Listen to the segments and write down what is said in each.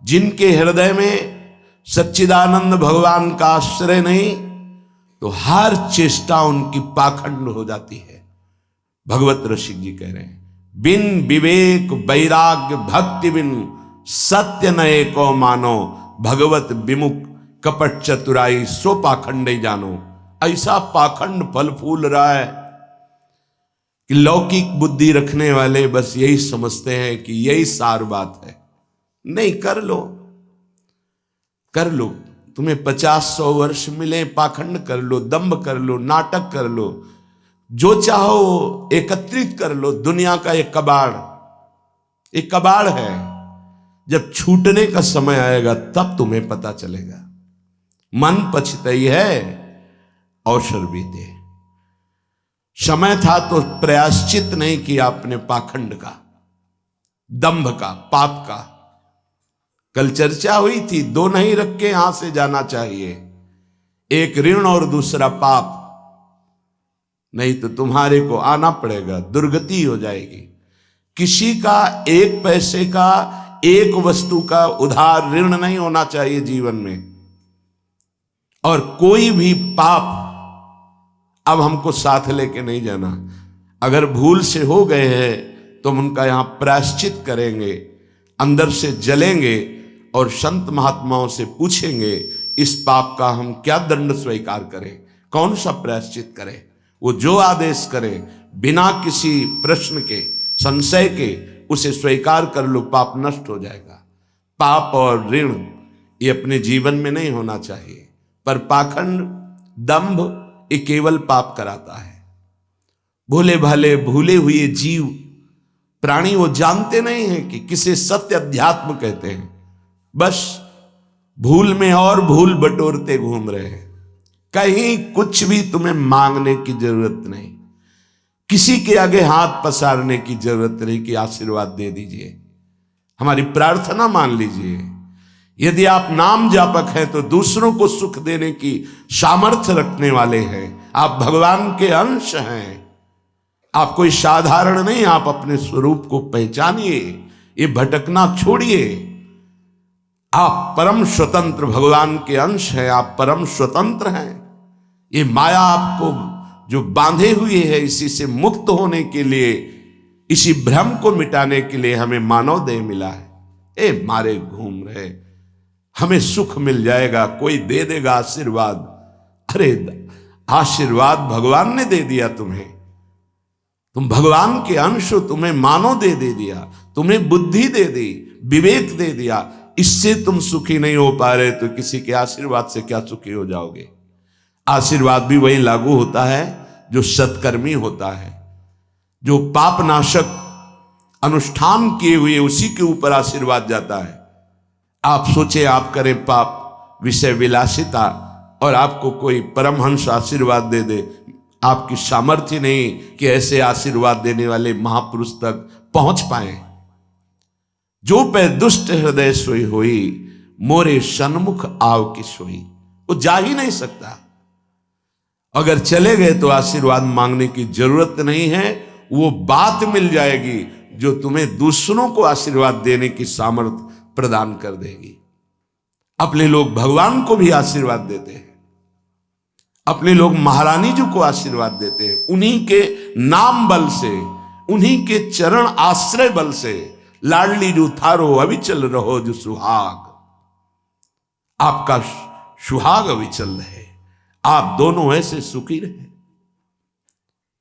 जिनके हृदय में सच्चिदानंद भगवान का आश्रय नहीं, तो हर चेष्टा उनकी पाखंड हो जाती है। भगवत रसिक जी कह रहे हैं, बिन विवेक वैराग्य भक्ति बिन सत्य नए को मानो, भगवत विमुख कपट चतुराई सो पाखंड ही जानो। ऐसा पाखंड फल फूल रहा है कि लौकिक बुद्धि रखने वाले बस यही समझते हैं कि यही सार बात है। नहीं, कर लो कर लो, तुम्हें 50-100 वर्ष मिले, पाखंड कर लो, दंभ कर लो, नाटक कर लो, जो चाहो एकत्रित कर लो। दुनिया का एक कबाड़ है। जब छूटने का समय आएगा तब तुम्हें पता चलेगा। मन पछतई है अवसर बीते। समय था तो प्रयाश्चित नहीं किया अपने पाखंड का, दंभ का, पाप का। कल चर्चा हुई थी, दो नहीं रख के यहां से जाना चाहिए, एक ऋण और दूसरा पाप, नहीं तो तुम्हारे को आना पड़ेगा, दुर्गति हो जाएगी। किसी का एक पैसे का, एक वस्तु का उधार ऋण नहीं होना चाहिए जीवन में। और कोई भी पाप अब हमको साथ लेके नहीं जाना। अगर भूल से हो गए हैं तो हम उनका यहां प्रायश्चित करेंगे, अंदर से जलेंगे और संत महात्माओं से पूछेंगे इस पाप का हम क्या दंड स्वीकार करें, कौन सा प्रायश्चित करें। वो जो आदेश करें बिना किसी प्रश्न के, संशय के उसे स्वीकार कर लो, पाप नष्ट हो जाएगा। पाप और ऋण ये अपने जीवन में नहीं होना चाहिए, पर पाखंड, दंभ ये केवल पाप कराता है। भोले भाले भूले हुए जीव प्राणी वो जानते नहीं हैं कि किसे सत्य अध्यात्म कहते हैं। बस भूल में और भूल बटोरते घूम रहे हैं। कहीं कुछ भी तुम्हें मांगने की जरूरत नहीं, किसी के आगे हाथ पसारने की जरूरत नहीं कि आशीर्वाद दे दीजिए, हमारी प्रार्थना मान लीजिए। यदि आप नाम जापक हैं तो दूसरों को सुख देने की सामर्थ्य रखने वाले हैं। आप भगवान के अंश हैं। आप कोई साधारण नहीं, आप अपने स्वरूप को पहचानिए, ये भटकना छोड़िए। आप परम स्वतंत्र भगवान के अंश हैं, आप परम स्वतंत्र हैं। ये माया आपको जो बांधे हुए है, इसी से मुक्त होने के लिए, इसी भ्रम को मिटाने के लिए हमें मानव देह मिला है। ए मारे घूम रहे, हमें सुख मिल जाएगा, कोई दे देगा आशीर्वाद। अरे आशीर्वाद भगवान ने दे दिया तुम्हें, तुम भगवान के अंश हो, तुम्हें मानव दे दिया, तुम्हें बुद्धि दे दी, विवेक दे दिया। इससे तुम सुखी नहीं हो पा रहे तो किसी के आशीर्वाद से क्या सुखी हो जाओगे। आशीर्वाद भी वही लागू होता है जो सत्कर्मी होता है, जो पाप नाशक अनुष्ठान किए हुए उसी के ऊपर आशीर्वाद जाता है। आप सोचे आप करें पाप, विषय विलासिता, और आपको कोई परमहंस आशीर्वाद दे दे, आपकी सामर्थ्य नहीं कि ऐसे आशीर्वाद देने वाले महापुरुष तक पहुंच पाए। जो पे दुष्ट हृदय सोई होई, मोरे सन्मुख आव की सोई। वो जा ही नहीं सकता। अगर चले गए तो आशीर्वाद मांगने की जरूरत नहीं है, वो बात मिल जाएगी जो तुम्हें दूसरों को आशीर्वाद देने की सामर्थ्य प्रदान कर देगी। अपने लोग भगवान को भी आशीर्वाद देते हैं, अपने लोग महारानी जी को आशीर्वाद देते हैं, उन्हीं के नाम बल से, उन्हीं के चरण आश्रय बल से। लाडली जो थारो अविचल रहो जो सुहाग, आपका सुहाग अविचल रहे, आप दोनों ऐसे सुखी रहे।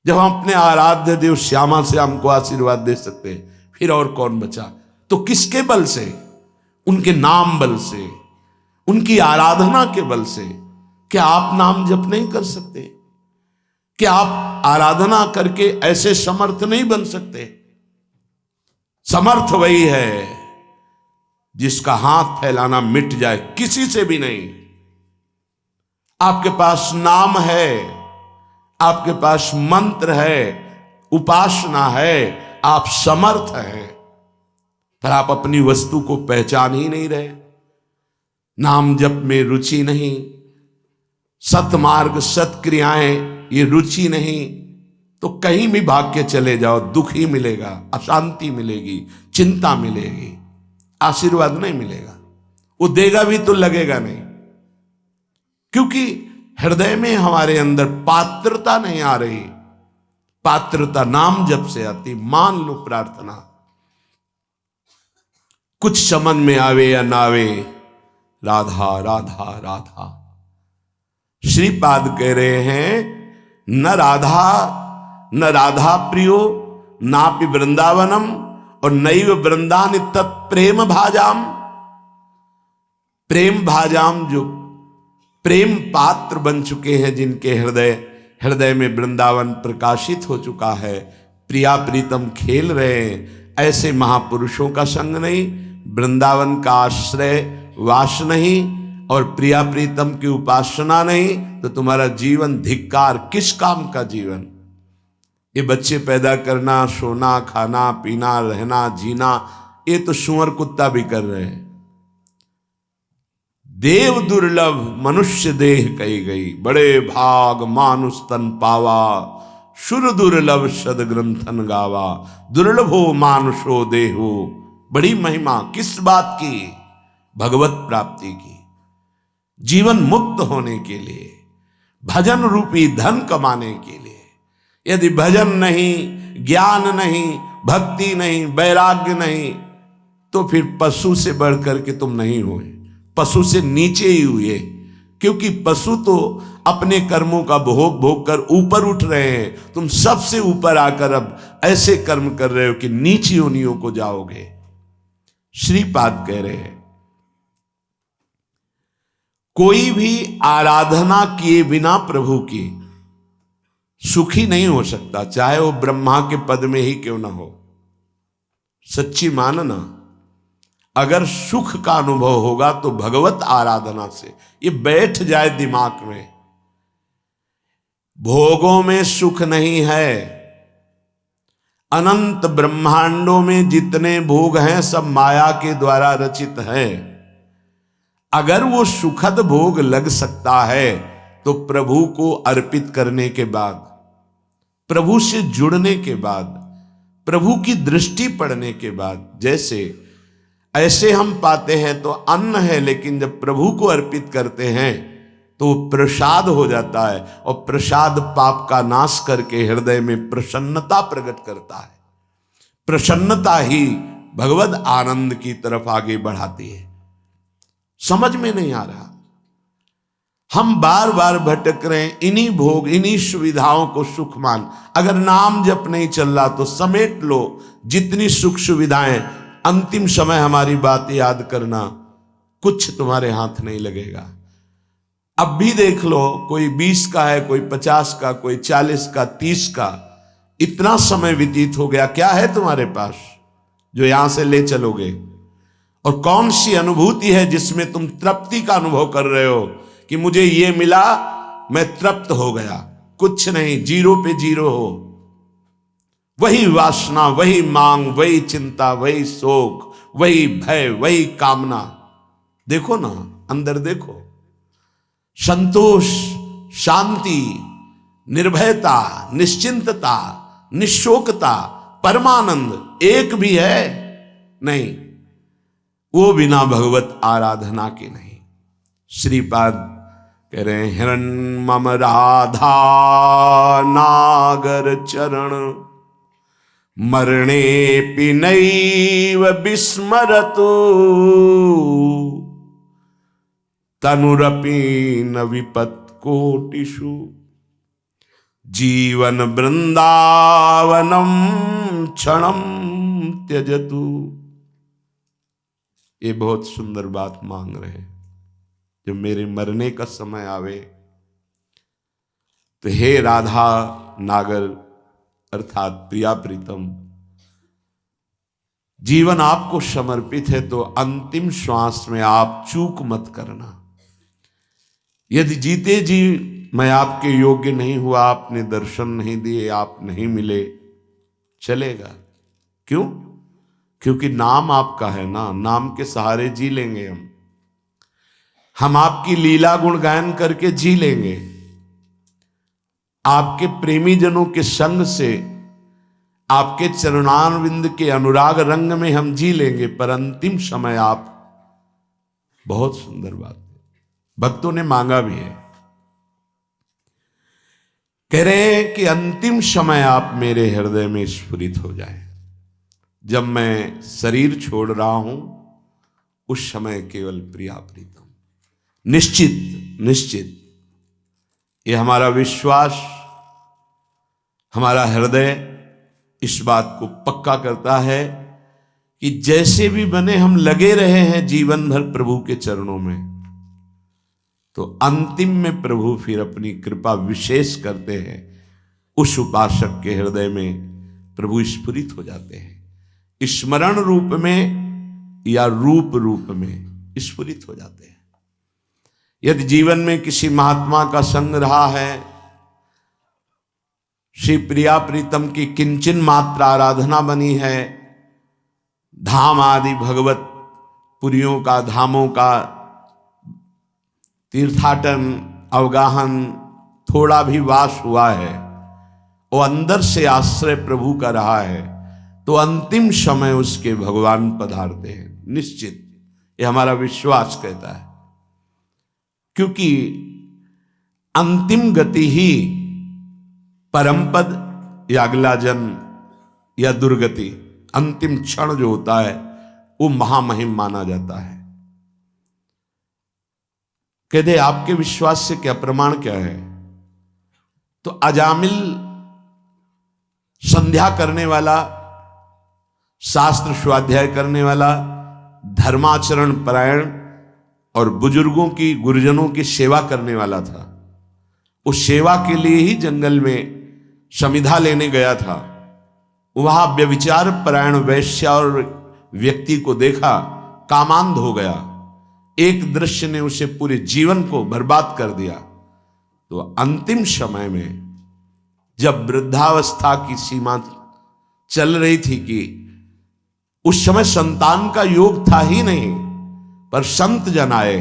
जब हम अपने आराध्य देव श्यामा से हमको आशीर्वाद दे सकते हैं, फिर और कौन बचा। तो किसके बल से? उनके नाम बल से, उनकी आराधना के बल से। क्या आप नाम जप नहीं कर सकते? क्या आप आराधना करके ऐसे समर्थ नहीं बन सकते? समर्थ वही है जिसका हाथ फैलाना मिट जाए, किसी से भी नहीं। आपके पास नाम है, आपके पास मंत्र है, उपासना है, आप समर्थ हैं, पर आप अपनी वस्तु को पहचान ही नहीं रहे। नाम जप में रुचि नहीं, सतमार्ग सत्क्रियाएं ये रुचि नहीं, तो कहीं भी भाग के चले जाओ, दुख ही मिलेगा, अशांति मिलेगी, चिंता मिलेगी, आशीर्वाद नहीं मिलेगा। वो देगा भी तो लगेगा नहीं, क्योंकि हृदय में हमारे अंदर पात्रता नहीं आ रही। पात्रता नाम जब से आती, मान लो प्रार्थना, कुछ समझ में आवे या ना आवे, राधा राधा राधा। श्रीपाद कह रहे हैं न राधा प्रियो नापि वृंदावनम और नैव वृंदान तत्प्रेम भाजाम। प्रेम भाजाम, जो प्रेम पात्र बन चुके हैं, जिनके हृदय में वृंदावन प्रकाशित हो चुका है, प्रिया प्रीतम खेल रहे हैं, ऐसे महापुरुषों का संग नहीं, वृंदावन का आश्रय वास नहीं और प्रिया प्रीतम की उपासना नहीं, तो तुम्हारा जीवन धिक्कार। किस काम का जीवन? ये बच्चे पैदा करना, सोना, खाना, पीना, रहना, जीना, ये तो सुअर कुत्ता भी कर रहे हैं। देव दुर्लभ मनुष्य देह कही गई, बड़े भाग मानुष तन पावा, सुर दुर्लभ सद ग्रंथन गावा, दुर्लभो मानुषो देहो। बड़ी महिमा किस बात की? भगवत प्राप्ति की, जीवन मुक्त होने के लिए, भजन रूपी धन कमाने के लिए। यदि भजन नहीं, ज्ञान नहीं, भक्ति नहीं, वैराग्य नहीं, तो फिर पशु से बढ़कर के तुम नहीं हुए, पशु से नीचे ही हुए। क्योंकि पशु तो अपने कर्मों का भोग कर ऊपर उठ रहे हैं, तुम सबसे ऊपर आकर अब ऐसे कर्म कर रहे हो कि नीची योनियों को जाओगे। श्रीपाद कह रहे हैं कोई भी आराधना किए बिना प्रभु की सुखी नहीं हो सकता, चाहे वो ब्रह्मा के पद में ही क्यों ना हो। सच्ची मानना, अगर सुख का अनुभव होगा तो भगवत आराधना से। ये बैठ जाए दिमाग में, भोगों में सुख नहीं है। अनंत ब्रह्मांडों में जितने भोग हैं सब माया के द्वारा रचित हैं। अगर वो सुखद भोग लग सकता है तो प्रभु को अर्पित करने के बाद, प्रभु से जुड़ने के बाद, प्रभु की दृष्टि पड़ने के बाद, जैसे ऐसे हम पाते हैं तो अन्न है, लेकिन जब प्रभु को अर्पित करते हैं तो प्रसाद हो जाता है, और प्रसाद पाप का नाश करके हृदय में प्रसन्नता प्रकट करता है। प्रसन्नता ही भगवद आनंद की तरफ आगे बढ़ाती है। समझ में नहीं आ रहा, हम बार बार भटक रहे हैं इन्हीं भोग, इन्हीं सुविधाओं को सुख मान। अगर नाम जप नहीं चल रहा तो समेट लो जितनी सुख सुविधाएं, अंतिम समय हमारी बात याद करना, कुछ तुम्हारे हाथ नहीं लगेगा। अब भी देख लो, कोई 20 का है, कोई 50 का, कोई 40 का, 30 का, इतना समय व्यतीत हो गया। क्या है तुम्हारे पास जो यहां से ले चलोगे? और कौन सी अनुभूति है जिसमें तुम तृप्ति का अनुभव कर रहे हो कि मुझे ये मिला, मैं तृप्त हो गया? कुछ नहीं, जीरो पे जीरो हो। वही वासना, वही मांग, वही चिंता, वही शोक, वही भय, वही कामना। देखो ना, अंदर देखो। संतोष, शांति, निर्भयता, निश्चिंतता, निशोकता, परमानंद एक भी है नहीं। वो बिना भगवत आराधना के नहीं। श्रीपाद कह रहे हैं हिरण्मम राधा नागर चरण मरणे पिनैव विस्मरतु तनुरपि न विपत् कोटिषु जीवन वृंदावनम क्षणम त्यजतु। ये बहुत सुंदर बात मांग रहे हैं। जब मेरे मरने का समय आवे तो हे राधा नागर अर्थात प्रिया प्रीतम, जीवन आपको समर्पित है, तो अंतिम श्वास में आप चूक मत करना। यदि जीते जी मैं आपके योग्य नहीं हुआ, आपने दर्शन नहीं दिए, आप नहीं मिले, चलेगा। क्यों? क्योंकि नाम आपका है ना, नाम के सहारे जी लेंगे हम आपकी लीला गुण गायन करके जी लेंगे, आपके प्रेमी जनों के संग से, आपके चरणारविंद के अनुराग रंग में हम जी लेंगे। पर अंतिम समय आप बहुत सुंदर बात है। भक्तों ने मांगा भी है, कह रहे हैं कि अंतिम समय आप मेरे हृदय में स्फुरित हो जाए। जब मैं शरीर छोड़ रहा हूं उस समय केवल प्रिया प्रीतम। निश्चित निश्चित ये हमारा विश्वास, हमारा हृदय इस बात को पक्का करता है कि जैसे भी बने हम लगे रहे हैं जीवन भर प्रभु के चरणों में, तो अंतिम में प्रभु फिर अपनी कृपा विशेष करते हैं। उस उपासक के हृदय में प्रभु स्फुरित हो जाते हैं, स्मरण रूप में या रूप रूप में स्फुरित हो जाते हैं। यदि जीवन में किसी महात्मा का संग रहा है, श्री प्रिया प्रीतम की किंचन मात्र आराधना बनी है, धाम आदि भगवत पुरियों का, धामों का तीर्थाटन अवगाहन थोड़ा भी वास हुआ है, वो अंदर से आश्रय प्रभु का रहा है, तो अंतिम समय उसके भगवान पधारते हैं। निश्चित ये हमारा विश्वास कहता है, क्योंकि अंतिम गति ही परम पद या अगला जन्म या दुर्गति, अंतिम क्षण जो होता है वो महामहिम माना जाता है। कहते आपके विश्वास से क्या प्रमाण क्या है? तो अजामिल संध्या करने वाला, शास्त्र स्वाध्याय करने वाला, धर्माचरण परायण और बुजुर्गों की, गुरुजनों की सेवा करने वाला था। उस सेवा के लिए ही जंगल में समिधा लेने गया था। वहां व्यभिचार परायण वैश्य और व्यक्ति को देखा, कामांध हो गया। एक दृश्य ने उसे पूरे जीवन को बर्बाद कर दिया। तो अंतिम समय में जब वृद्धावस्था की सीमा चल रही थी कि उस समय संतान का योग था ही नहीं, पर संत जन आए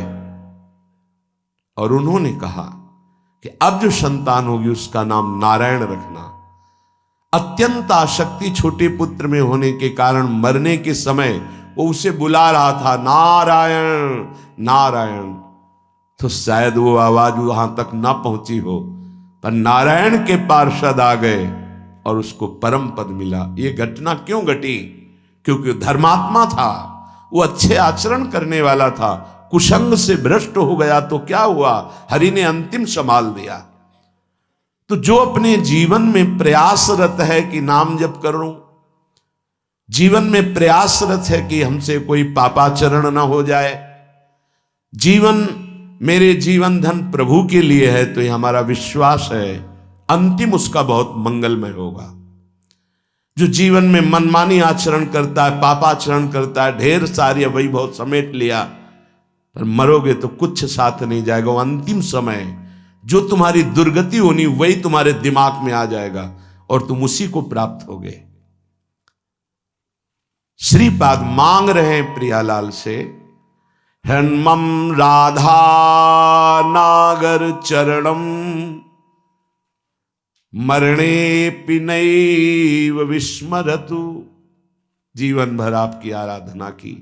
और उन्होंने कहा कि अब जो संतान होगी उसका नाम नारायण रखना। अत्यंत आसक्ति छोटे पुत्र में होने के कारण मरने के समय वो उसे बुला रहा था, नारायण नारायण। तो शायद वो आवाज वहां तक ना पहुंची हो, पर नारायण के पार्षद आ गए और उसको परम पद मिला। ये घटना क्यों घटी? क्योंकि धर्मात्मा था, वो अच्छे आचरण करने वाला था। कुसंग से भ्रष्ट हो गया तो क्या हुआ? हरि ने अंतिम संभाल दिया। तो जो अपने जीवन में प्रयासरत है कि नाम जप करूं, जीवन में प्रयासरत है कि हमसे कोई पापाचरण ना हो जाए, जीवन मेरे जीवन धन प्रभु के लिए है, तो ये हमारा विश्वास है अंतिम उसका बहुत मंगलमय होगा। जो जीवन में मनमानी आचरण करता है, पापाचरण करता है, ढेर सारी वैभव समेट लिया, पर मरोगे तो कुछ साथ नहीं जाएगा। वो अंतिम समय जो तुम्हारी दुर्गति होनी वही तुम्हारे दिमाग में आ जाएगा और तुम उसी को प्राप्त होगे। श्रीपाद मांग रहे हैं प्रियालाल से, हन्मम राधा नागर चरणम मरणे पिनैव विस्मरतु। जीवन भर आपकी आराधना की,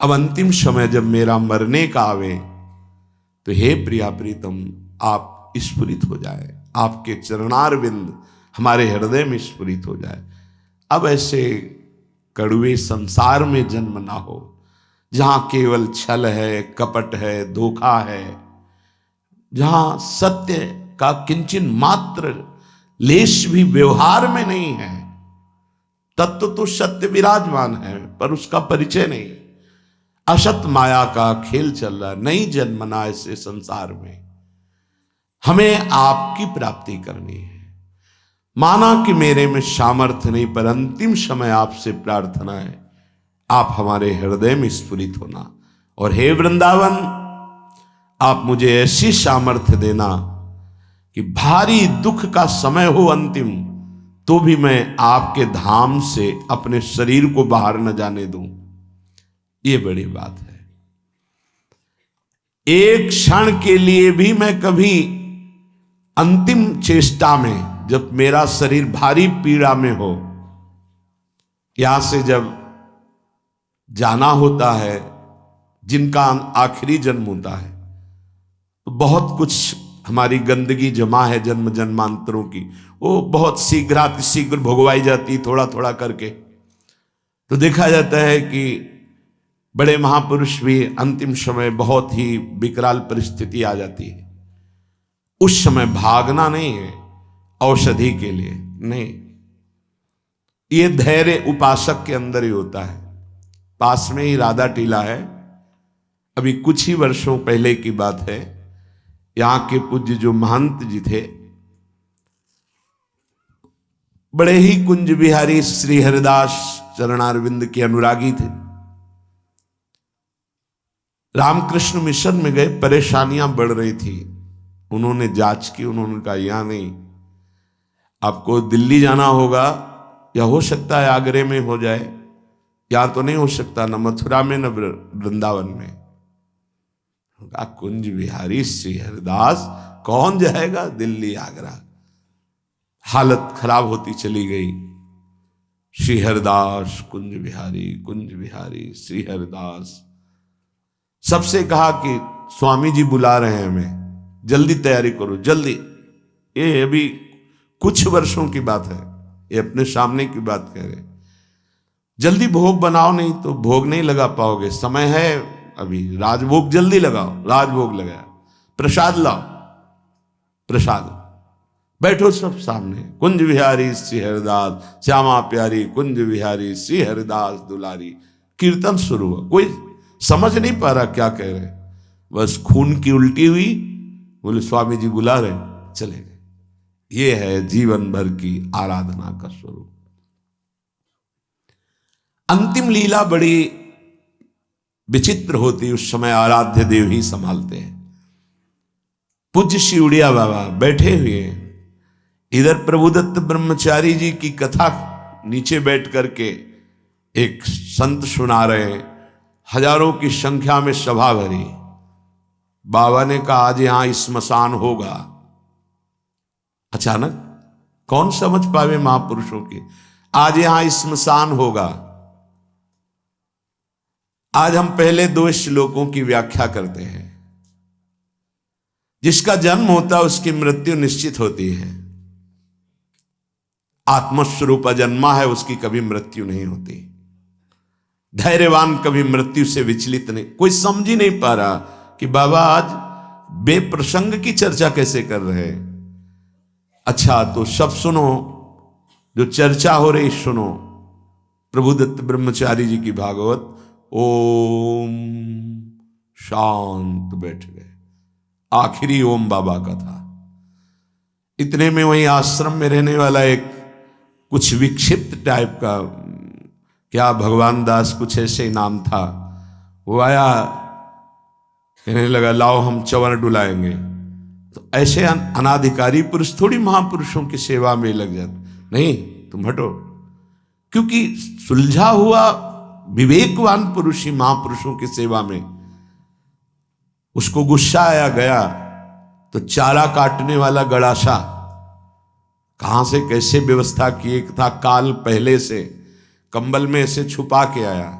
अब अंतिम समय जब मेरा मरने का आवे तो हे प्रिया प्रीतम आप स्फुरित हो जाए, आपके चरणारविंद हमारे हृदय में स्फुरित हो जाए। अब ऐसे कड़वे संसार में जन्म ना हो जहां केवल छल है, कपट है, धोखा है, जहां सत्य का किंचन मात्र लेश भी व्यवहार में नहीं है। तत्व तो सत्य विराजमान है पर उसका परिचय नहीं। असत माया का खेल चल रहा, नहीं जन्मना ऐसे संसार में। हमें आपकी प्राप्ति करनी है। माना कि मेरे में सामर्थ्य नहीं, पर अंतिम समय आपसे प्रार्थना है आप हमारे हृदय में स्फुरित होना। और हे वृंदावन, आप मुझे ऐसी सामर्थ्य देना कि भारी दुख का समय हो अंतिम, तो भी मैं आपके धाम से अपने शरीर को बाहर न जाने दूं। ये बड़ी बात है। एक क्षण के लिए भी मैं कभी अंतिम चेष्टा में, जब मेरा शरीर भारी पीड़ा में हो, यहां से जब जाना होता है, जिनका आखिरी जन्म होता है, तो बहुत कुछ हमारी गंदगी जमा है जन्म जन्मांतरों की, वो बहुत शीघ्र भुगवाई जाती थोड़ा थोड़ा करके। तो देखा जाता है कि बड़े महापुरुष भी अंतिम समय बहुत ही विकराल परिस्थिति आ जाती है, उस समय भागना नहीं है औषधि के लिए, नहीं, ये धैर्य उपासक के अंदर ही होता है। पास में ही राधा टीला है, अभी कुछ ही वर्षों पहले की बात है, यहां के पूज्य जो महंत जी थे, बड़े ही कुंज बिहारी श्री हरिदास चरणारविंद के अनुरागी थे। रामकृष्ण मिशन में गए, परेशानियां बढ़ रही थी, उन्होंने जांच की, उन्होंने कहा यहां नहीं, आपको दिल्ली जाना होगा, या हो सकता है आगरे में हो जाए, यहां तो नहीं हो सकता, न मथुरा में न वृंदावन में। कुंज बिहारी श्री हरिदास कौन जाएगा दिल्ली आगरा। हालत खराब होती चली गई। श्री हरिदास कुंज बिहारी श्री हरिदास। सबसे कहा कि स्वामी जी बुला रहे हैं हमें, जल्दी तैयारी करो जल्दी। ये अभी कुछ वर्षों की बात है, ये अपने सामने की बात कह रहे, जल्दी भोग बनाओ, नहीं तो भोग नहीं लगा पाओगे, समय है अभी, राजभोग जल्दी लगाओ। राजभोग लगाया, प्रसाद लाओ, प्रसाद, बैठो सब सामने। कुंज बिहारी श्री हरिदास, श्यामा प्यारी कुंज बिहारी श्री हरिदास दुलारी। कीर्तन शुरू हुआ, कोई समझ नहीं पा रहा क्या कह रहे, बस खून की उल्टी हुई, बोले स्वामी जी बुला रहे, चले गए। ये है जीवन भर की आराधना का स्वरूप। अंतिम लीला बड़ी विचित्र होती, उस समय आराध्य देव ही संभालते हैं। पूज्य श्री उड़िया बाबा बैठे हुए, इधर प्रभुदत्त ब्रह्मचारी जी की कथा नीचे बैठ करके एक संत सुना रहे हैं, हजारों की संख्या में सभा भरी। बाबा ने कहा आज यहां स्मशान होगा। अचानक कौन समझ पावे महापुरुषों के, आज यहां स्मशान होगा। आज हम पहले 2 श्लोकों की व्याख्या करते हैं। जिसका जन्म होता है उसकी मृत्यु निश्चित होती है। आत्मस्वरूप जन्मा है, उसकी कभी मृत्यु नहीं होती। धैर्यवान कभी मृत्यु से विचलित नहीं। कोई समझ ही नहीं पा रहा कि बाबा आज बेप्रसंग की चर्चा कैसे कर रहे हैं। अच्छा तो सब सुनो, जो चर्चा हो रही सुनो। प्रभुदत्त ब्रह्मचारी जी की भागवत, ओम शांत बैठ गए। आखिरी ओम बाबा का था। इतने में वहीं आश्रम में रहने वाला एक कुछ विक्षिप्त टाइप का, क्या भगवान दास कुछ ऐसे ही नाम था, वो आया, कहने लगा लाओ हम चंवर डुलाएंगे। तो ऐसे अनाधिकारी पुरुष थोड़ी महापुरुषों की सेवा में लग जाते, नहीं तुम हटो। क्योंकि सुलझा हुआ विवेकवान पुरुष ही महापुरुषों की सेवा में। उसको गुस्सा आया, गया तो चारा काटने वाला गड़ासा कहां से कैसे व्यवस्था की, एक था काल पहले से कंबल में ऐसे छुपा के आया,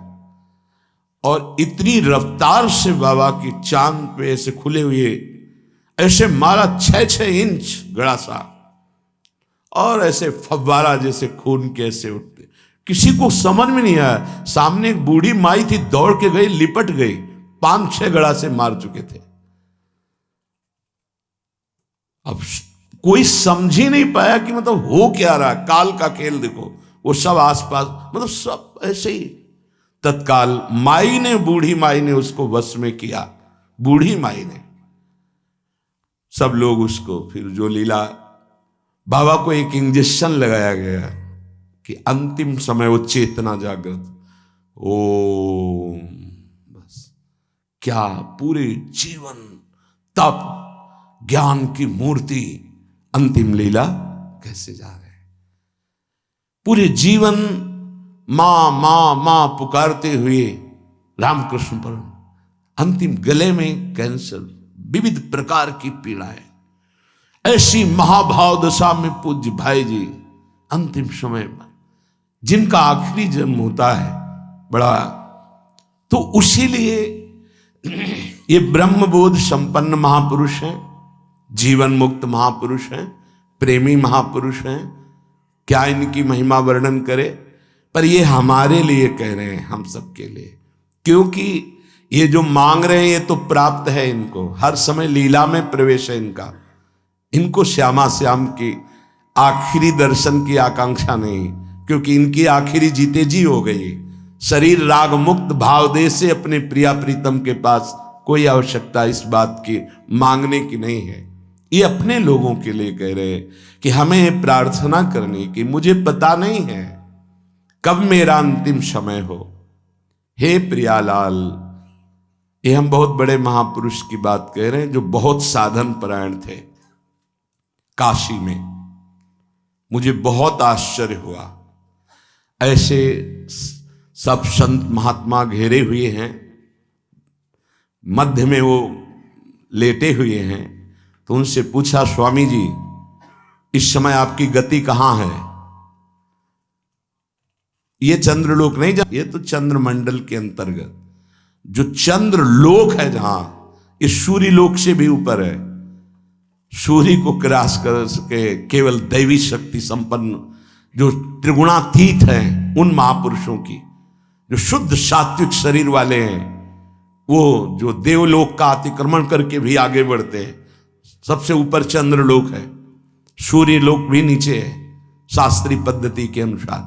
और इतनी रफ्तार से बाबा की चांद पे ऐसे खुले हुए ऐसे मारा 6-6 इंच गड़ासा, और ऐसे फव्वारा जैसे खून के ऐसे उठते। किसी को समझ में नहीं आया। सामने एक बूढ़ी माई थी, दौड़ के गई, लिपट गई, 5-6 गड़ासे मार चुके थे। अब कोई समझ ही नहीं पाया कि मतलब हो क्या रहा। काल का खेल देखो, वो सब आसपास, मतलब सब ऐसे ही। तत्काल माई ने, बूढ़ी माई ने उसको वश में किया। बूढ़ी माई ने, सब लोग उसको, फिर जो लीला, बाबा को एक इंजेक्शन लगाया गया कि अंतिम समय वो चेतना जागृत। ओम, बस क्या पूरे जीवन तप ज्ञान की मूर्ति, अंतिम लीला कैसे जा रहे हैं। पूरे जीवन मां मां मां पुकारते हुए रामकृष्ण पर, अंतिम गले में कैंसर, विविध प्रकार की पीड़ाएं। ऐसी महाभाव दशा में पूज्य भाई जी अंतिम समय में, जिनका आखिरी जन्म होता है, बड़ा तो उसी लिए ये ब्रह्मबोध संपन्न महापुरुष हैं, जीवन मुक्त महापुरुष हैं, प्रेमी महापुरुष हैं। क्या इनकी महिमा वर्णन करे, पर ये हमारे लिए कह रहे हैं, हम सबके लिए। क्योंकि ये जो मांग रहे हैं ये तो प्राप्त है इनको, हर समय लीला में प्रवेश है इनका। इनको श्यामा श्याम की आखिरी दर्शन की आकांक्षा नहीं, क्योंकि इनकी आखिरी जीते जी हो गई। शरीर राग मुक्त भाव दे से अपने प्रिया प्रीतम के पास कोई आवश्यकता इस बात की मांगने की नहीं है। ये अपने लोगों के लिए कह रहे हैं कि हमें प्रार्थना करनी कि मुझे पता नहीं है कब मेरा अंतिम समय हो, हे प्रियालाल। ये हम बहुत बड़े महापुरुष की बात कह रहे हैं जो बहुत साधन परायण थे। काशी में मुझे बहुत आश्चर्य हुआ, ऐसे सब संत महात्मा घेरे हुए हैं, मध्य में वो लेटे हुए हैं। तो उनसे पूछा, स्वामी जी इस समय आपकी गति कहां है? ये चंद्रलोक नहीं, ये तो चंद्रमंडल के अंतर्गत जो चंद्रलोक है, जहां इस सूर्य लोक से भी ऊपर है। सूर्य को क्रॉस कर सके केवल दैवी शक्ति संपन्न जो त्रिगुणातीत हैं, उन महापुरुषों की जो शुद्ध सात्विक शरीर वाले हैं, वो जो देवलोक का अतिक्रमण करके भी आगे बढ़ते हैं। सबसे ऊपर चंद्रलोक है, सूर्य लोक भी नीचे है शास्त्रीय पद्धति के अनुसार।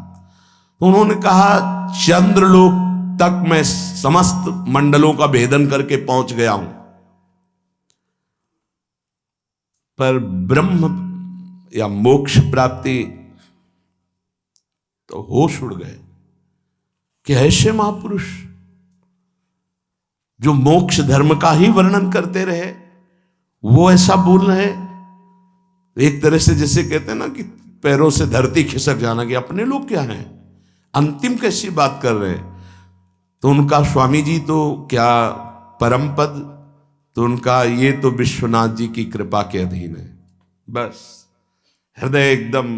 तो उन्होंने कहा चंद्रलोक तक मैं समस्त मंडलों का भेदन करके पहुंच गया हूं, पर ब्रह्म या मोक्ष प्राप्ति तो होश उड़ गए कि ऐसे महापुरुष जो मोक्ष धर्म का ही वर्णन करते रहे, वो ऐसा बोल रहे। एक तरह से जैसे कहते हैं ना कि पैरों से धरती खिसक जाना, कि अपने लोग क्या हैं, अंतिम कैसी बात कर रहे हैं। तो उनका स्वामी जी तो क्या परम पद, तो उनका ये तो विश्वनाथ जी की कृपा के अधीन है। बस हृदय एकदम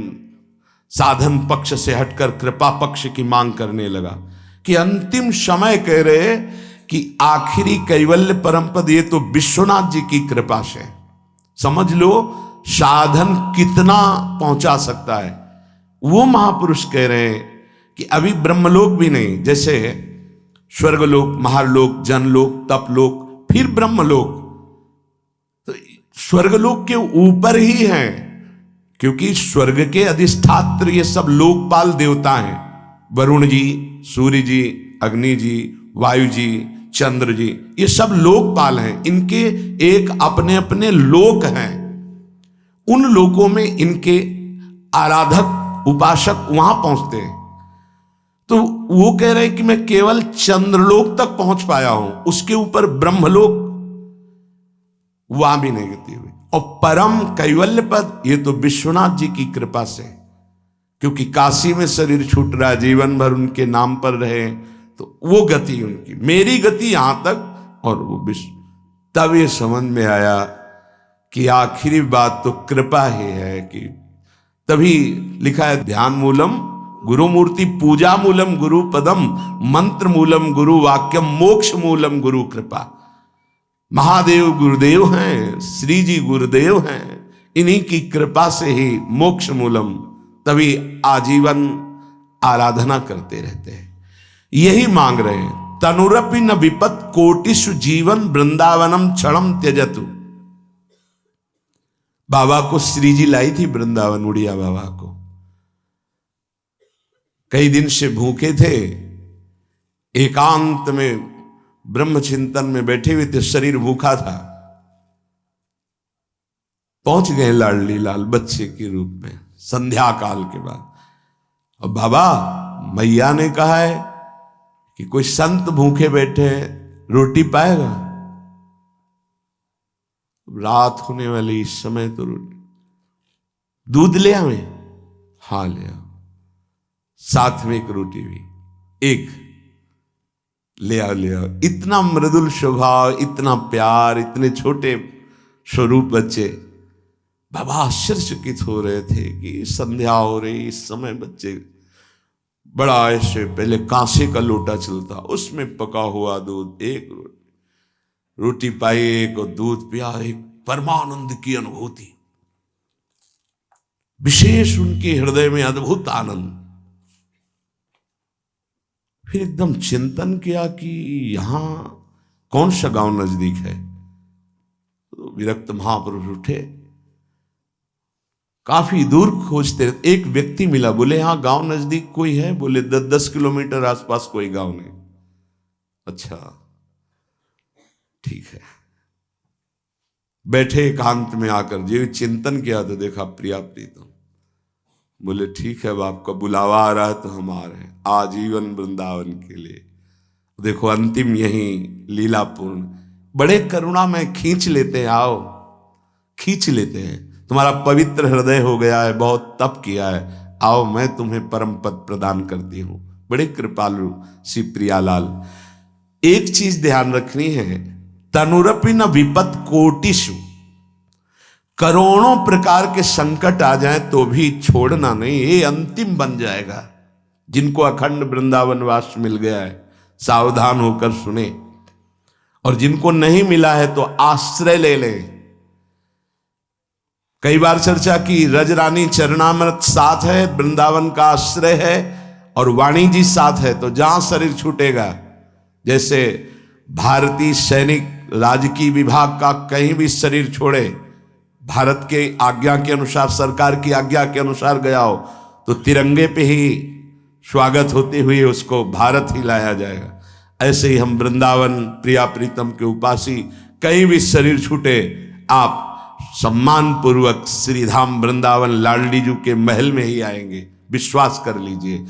साधन पक्ष से हटकर कृपा पक्ष की मांग करने लगा कि अंतिम समय कह रहे कि आखिरी कैवल्य परम पद ये तो विश्वनाथ जी की कृपा से। समझ लो साधन कितना पहुंचा सकता है। वो महापुरुष कह रहे हैं कि अभी ब्रह्मलोक भी नहीं, जैसे स्वर्गलोक, महालोक, जनलोक, तपलोक, फिर ब्रह्मलोक। तो स्वर्गलोक के ऊपर ही है, क्योंकि स्वर्ग के अधिष्ठात्र ये सब लोकपाल देवता हैं। वरुण जी, सूर्य जी, अग्नि जी, वायु जी, चंद्र जी, ये सब लोकपाल हैं। इनके एक अपने अपने लोक हैं। उन लोकों में इनके आराधक उपासक वहां पहुंचते हैं। तो वो कह रहे हैं कि मैं केवल चंद्रलोक तक पहुंच पाया हूं, उसके ऊपर ब्रह्मलोक वहां भी नहीं गति हुई। और परम कैवल्य पद ये तो विश्वनाथ जी की कृपा से, क्योंकि काशी में शरीर छूट रहा है, जीवन भर उनके नाम पर रहे, तो वो गति उनकी। मेरी गति यहां तक और वो विश्व। तब ये समझ में आया कि आखिरी बात तो कृपा ही है। कि तभी लिखा है ध्यान मूलम गुरु मूर्ति, पूजा मूलम गुरु पदम, मंत्र मूलम गुरु वाक्यम, मोक्ष मूलम गुरु कृपा। महादेव गुरुदेव हैं, श्री जी गुरुदेव हैं, इन्हीं की कृपा से ही मोक्ष मूलम। तभी आजीवन आराधना करते रहते हैं, यही मांग रहे हैं। तनुरपि न विपत कोटिषु जीवन वृंदावनम क्षणम त्यजतु। बाबा को श्री जी लाई थी वृंदावन, उड़िया बाबा को। कई दिन से भूखे थे, एकांत में ब्रह्म चिंतन में बैठे हुए थे, शरीर भूखा था। पहुंच गए लाडली लाल बच्चे के रूप में संध्या काल के बाद। और बाबा मैया ने कहा है कि कोई संत भूखे बैठे हैं, रोटी पाएगा। रात होने वाली इस समय तो रोटी, दूध ले आवे, हाँ ले आओ, साथ में एक रोटी भी, एक ले आओ ले आओ। इतना मृदुल स्वभाव, इतना प्यार, इतने छोटे स्वरूप बच्चे। बाबा आश्चर्यचकित हो रहे थे कि संध्या हो रही, इस समय बच्चे बड़ा ऐसे पहले कांसे का लोटा चलता, उसमें पका हुआ दूध, एक रोटी पाई, एक और दूध पिया, एक परमानंद की अनुभूति, विशेष उनके हृदय में अद्भुत आनंद। फिर एकदम चिंतन किया कि यहां कौन सा गांव नजदीक है। तो विरक्त महापुरुष उठे, काफी दूर खोजते, एक व्यक्ति मिला, बोले हाँ गांव नजदीक कोई है? बोले 10-10 किलोमीटर आसपास कोई गांव नहीं। अच्छा ठीक है। बैठे एकांत में आकर जो चिंतन किया तो देखा प्रिया प्रीतम। बोले ठीक है, अब आपका बुलावा आ रहा है तो हम आ रहे हैं आजीवन वृंदावन के लिए। देखो अंतिम यही लीलापूर्ण, बड़े करुणा में खींच लेते हैं, आओ खींच लेते हैं, तुम्हारा पवित्र हृदय हो गया है, बहुत तप किया है, आओ मैं तुम्हें परम पद प्रदान करती हूं। बड़े कृपालु श्री प्रियालाल। एक चीज ध्यान रखनी है, तनुरपि न विपत कोटिषु, करोड़ों प्रकार के संकट आ जाए तो भी छोड़ना नहीं, ये अंतिम बन जाएगा। जिनको अखंड वृंदावन वास मिल गया है सावधान होकर सुने, और जिनको नहीं मिला है तो आश्रय ले लें। कई बार चर्चा की, रजरानी चरणामृत साथ है, वृंदावन का आश्रय है, और वाणी जी साथ है, तो जहां शरीर छूटेगा, जैसे भारतीय सैनिक राजकीय विभाग का कहीं भी शरीर छोड़े, भारत के आज्ञा के अनुसार, सरकार की आज्ञा के अनुसार गया हो, तो तिरंगे पे ही स्वागत होते हुए उसको भारत ही लाया जाएगा। ऐसे ही हम वृंदावन प्रिया प्रीतम के उपासी, कहीं भी शरीर छूटे, आप सम्मान पूर्वक श्रीधाम वृंदावन लाडली जी के महल में ही आएंगे, विश्वास कर लीजिए।